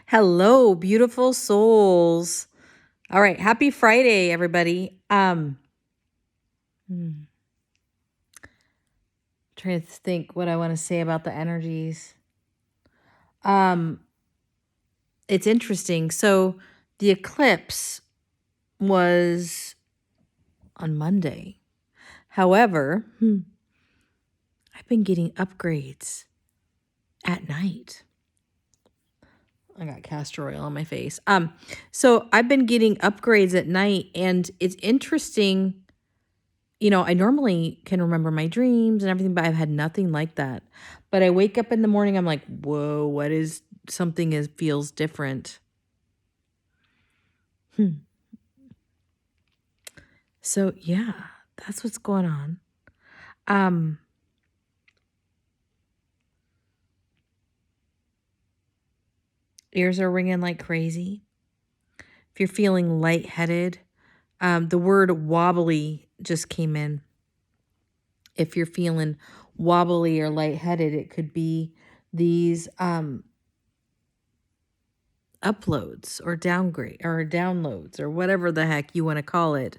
Hello, beautiful souls. All right, happy Friday, everybody. Hmm, trying to think what I want to say about the energies. Um, it's interesting. So the eclipse was on Monday. However, I've been getting upgrades at night. I got castor oil on my face. So I've been getting upgrades at night, and it's interesting. I normally can remember my dreams and everything, but I've had nothing like that. But I wake up in the morning, I'm like, whoa, what is something is feels different. Hmm. So yeah, that's what's going on. Um, Ears are ringing like crazy. If you're feeling lightheaded, the word wobbly just came in. If you're feeling wobbly or lightheaded, it could be these uploads or downgrade or downloads or whatever the heck you want to call it.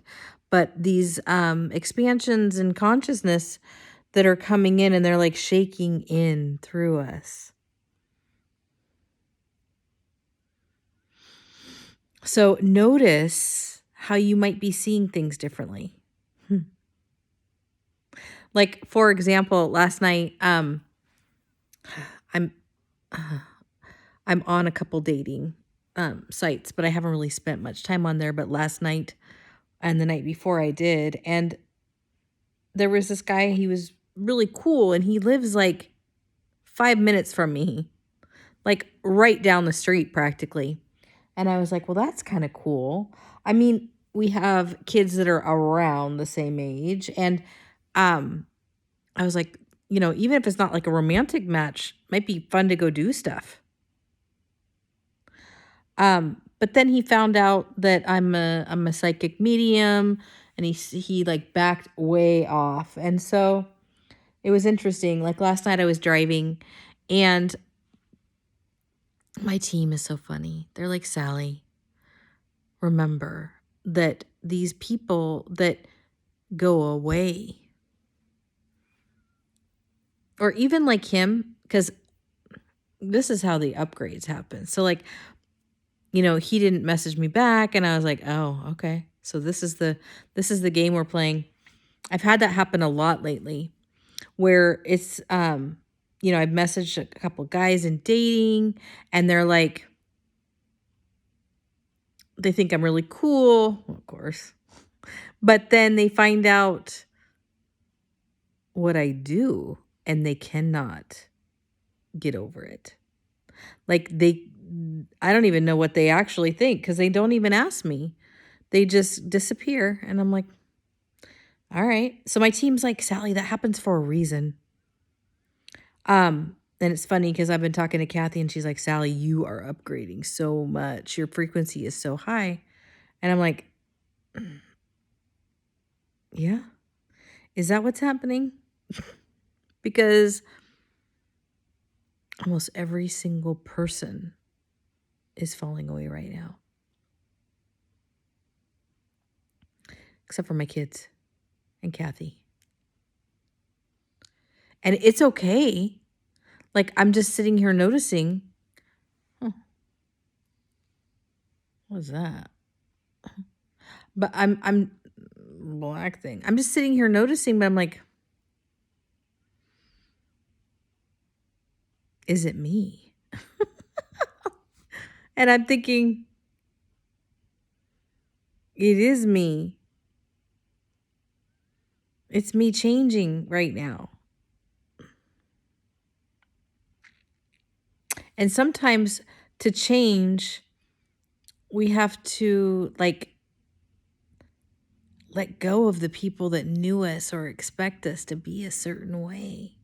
But these expansions in consciousness that are coming in and they're like shaking in through us. So notice how you might be seeing things differently. Like, for example, last night, I'm I'm on a couple dating sites, but I haven't really spent much time on there. But last night and the night before I did, and there was this guy, he was really cool, and he lives like 5 minutes from me, like right down the street practically. And I was like, well, that's kind of cool. I mean, we have kids that are around the same age. And um, I was like, even if it's not like a romantic match, might be fun to go do stuff. But then he found out that I'm a psychic medium, and he like backed way off. And so it was interesting. Like last night I was driving, and my team is so funny. They're like, Sally, remember that these people that go away, or even like him, because this is how the upgrades happen. So like, he didn't message me back, and I was like, oh, okay. So this is the game we're playing. I've had that happen a lot lately, where it's I've messaged a couple guys in dating, and they're like, they think I'm really cool, of course. But then they find out what I do, and they cannot get over it. Like I don't even know what they actually think, because they don't even ask me. They just disappear, and I'm like, all right. So my team's like, Sally, that happens for a reason. And it's funny because I've been talking to Kathy, and she's like, Sally, you are upgrading so much. Your frequency is so high. And I'm like, yeah, is that what's happening? Because almost every single person is falling away right now, except for my kids and Kathy. And it's okay. Like, I'm just sitting here noticing, huh, what was that? But I'm black thing. I'm just sitting here noticing, but I'm like, is it me? And I'm thinking, it is me. It's me changing right now. And sometimes to change, we have to like let go of the people that knew us or expect us to be a certain way,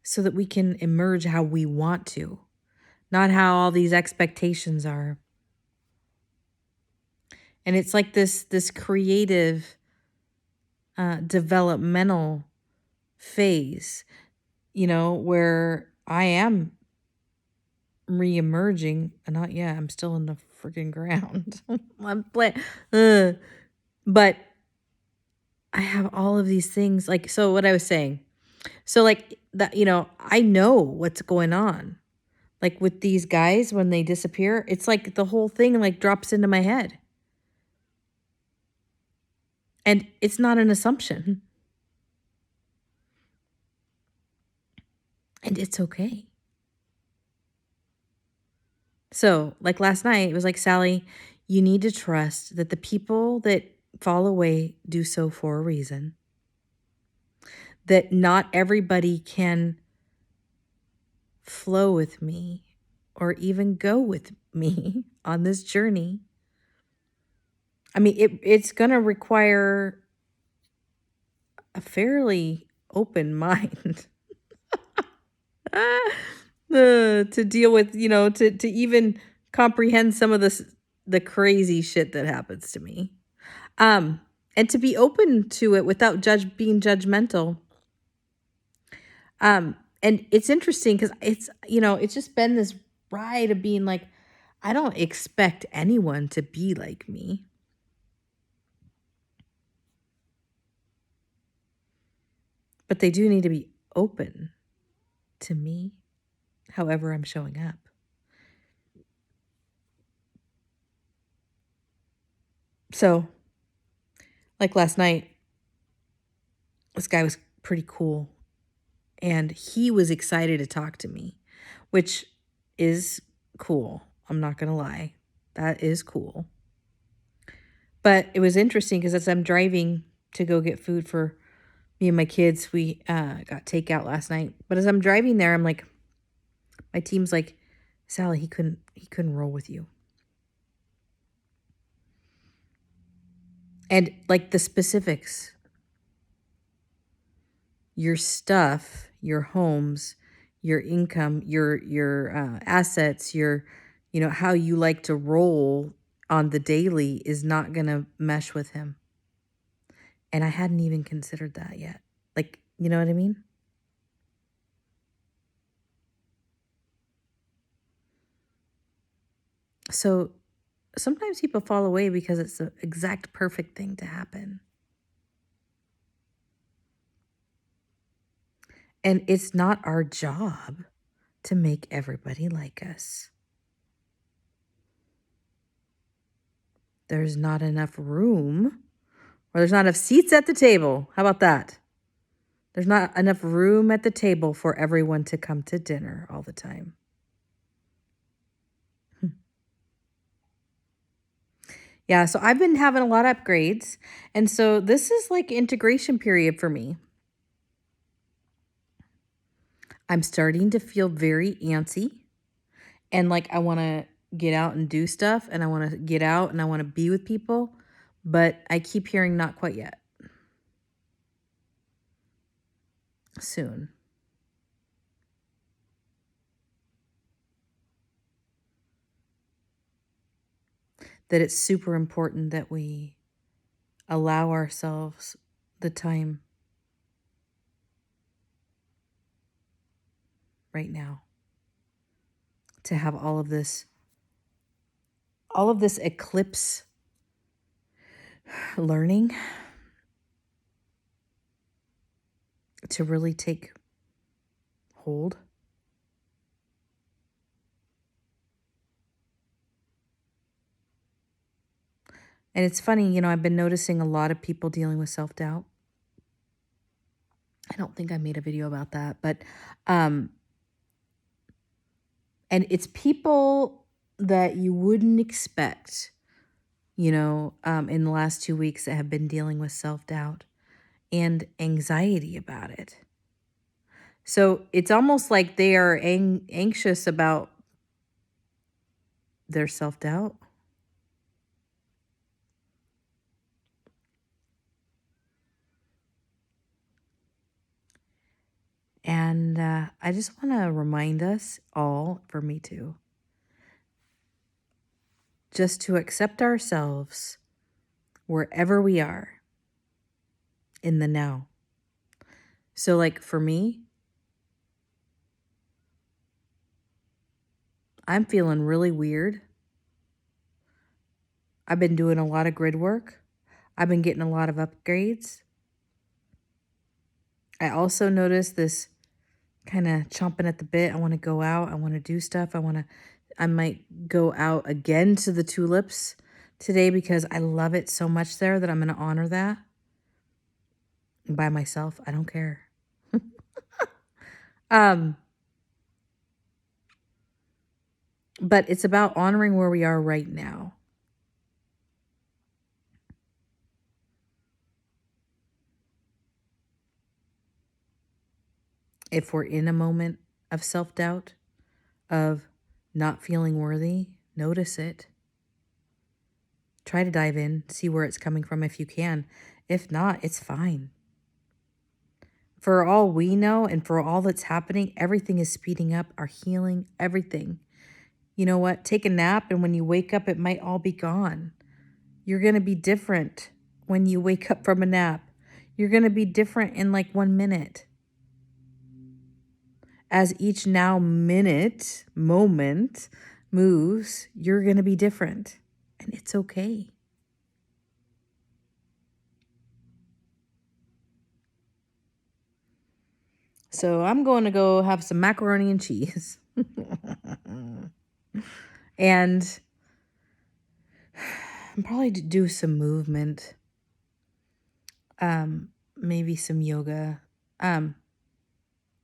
so that we can emerge how we want to, not how all these expectations are. And it's like this creative developmental phase, where I am re-emerging. Not yet. I'm still in the freaking ground. I'm playing. But I have all of these things. Like, so what I was saying. So like that, I know what's going on. Like with these guys, when they disappear, it's like the whole thing like drops into my head. And it's not an assumption. And it's okay. So, like last night, it was like, Sally, you need to trust that the people that fall away do so for a reason. That not everybody can flow with me or even go with me on this journey. I mean, it's going to require a fairly open mind to deal with, to even comprehend some of the crazy shit that happens to me. And to be open to it without being judgmental. And it's interesting because it's just been this ride of being like, I don't expect anyone to be like me. But they do need to be open to me, however I'm showing up. So, like last night, this guy was pretty cool. And he was excited to talk to me, which is cool. I'm not going to lie. That is cool. But it was interesting because as I'm driving to go get food for me and my kids, we got takeout last night. But as I'm driving there, I'm like, my team's like, Sally, he couldn't roll with you. And like the specifics, your stuff, your homes, your income, your assets, your how you like to roll on the daily is not going to mesh with him. And I hadn't even considered that yet. Like, you know what I mean? So sometimes people fall away because it's the exact perfect thing to happen. And it's not our job to make everybody like us. There's not enough room, or there's not enough seats at the table. How about that? There's not enough room at the table for everyone to come to dinner all the time. Yeah, so I've been having a lot of upgrades. And so this is like integration period for me. I'm starting to feel very antsy and like I want to get out and do stuff and I want to get out and I want to be with people, but I keep hearing not quite yet. Soon. That it's super important that we allow ourselves the time right now to have all of this eclipse learning to really take hold. And it's funny, I've been noticing a lot of people dealing with self-doubt. I don't think I made a video about that, but and it's people that you wouldn't expect, in the last 2 weeks that have been dealing with self-doubt and anxiety about it. So it's almost like they are anxious about their self-doubt. And I just want to remind us all, for me too, just to accept ourselves wherever we are in the now. So like for me, I'm feeling really weird. I've been doing a lot of grid work. I've been getting a lot of upgrades. I also noticed this kind of chomping at the bit. I want to go out. I want to do stuff. I might go out again to the tulips today because I love it so much there that I'm going to honor that by myself. I don't care. But it's about honoring where we are right now. If we're in a moment of self-doubt, of not feeling worthy, notice it. Try to dive in, see where it's coming from if you can. If not, it's fine. For all we know and for all that's happening, everything is speeding up, our healing, everything. You know what? Take a nap, and when you wake up, it might all be gone. You're going to be different when you wake up from a nap. You're going to be different in like 1 minute. As each now moment moves, you're going to be different. And it's okay. So I'm going to go have some macaroni and cheese. And probably do some movement. Maybe some yoga.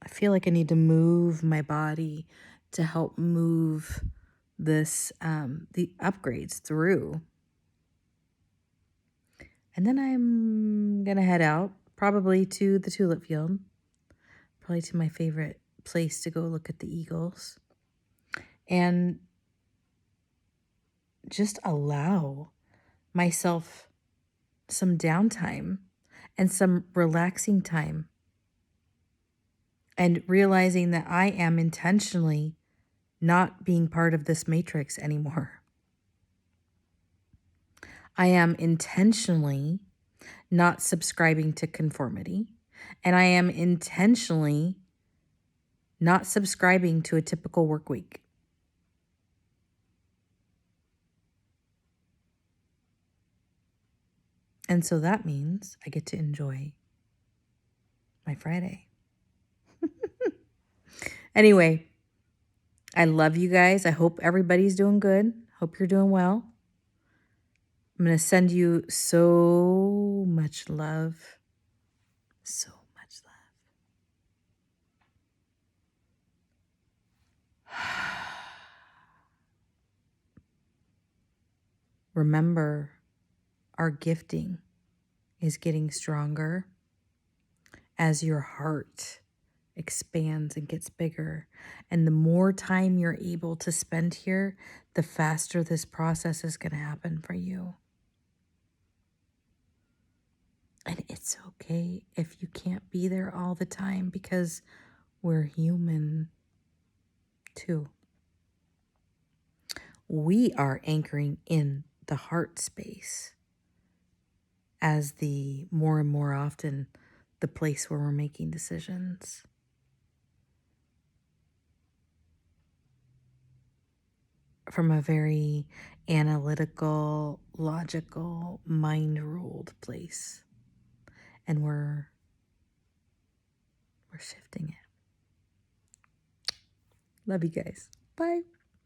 I feel like I need to move my body to help move this the upgrades through. And then I'm gonna head out, probably to the tulip field, probably to my favorite place to go look at the eagles, and just allow myself some downtime and some relaxing time, and realizing that I am intentionally not being part of this matrix anymore. I am intentionally not subscribing to conformity, and I am intentionally not subscribing to a typical work week. And so that means I get to enjoy my Friday. Anyway, I love you guys. I hope everybody's doing good. Hope you're doing well. I'm going to send you so much love. So much love. Remember, our gifting is getting stronger as your heart expands and gets bigger. And the more time you're able to spend here, the faster this process is going to happen for you. And it's okay if you can't be there all the time, because we're human too. We are anchoring in the heart space as the more and more often the place where we're making decisions. From a very analytical, logical, mind-ruled place. And we're shifting it. Love you guys. Bye.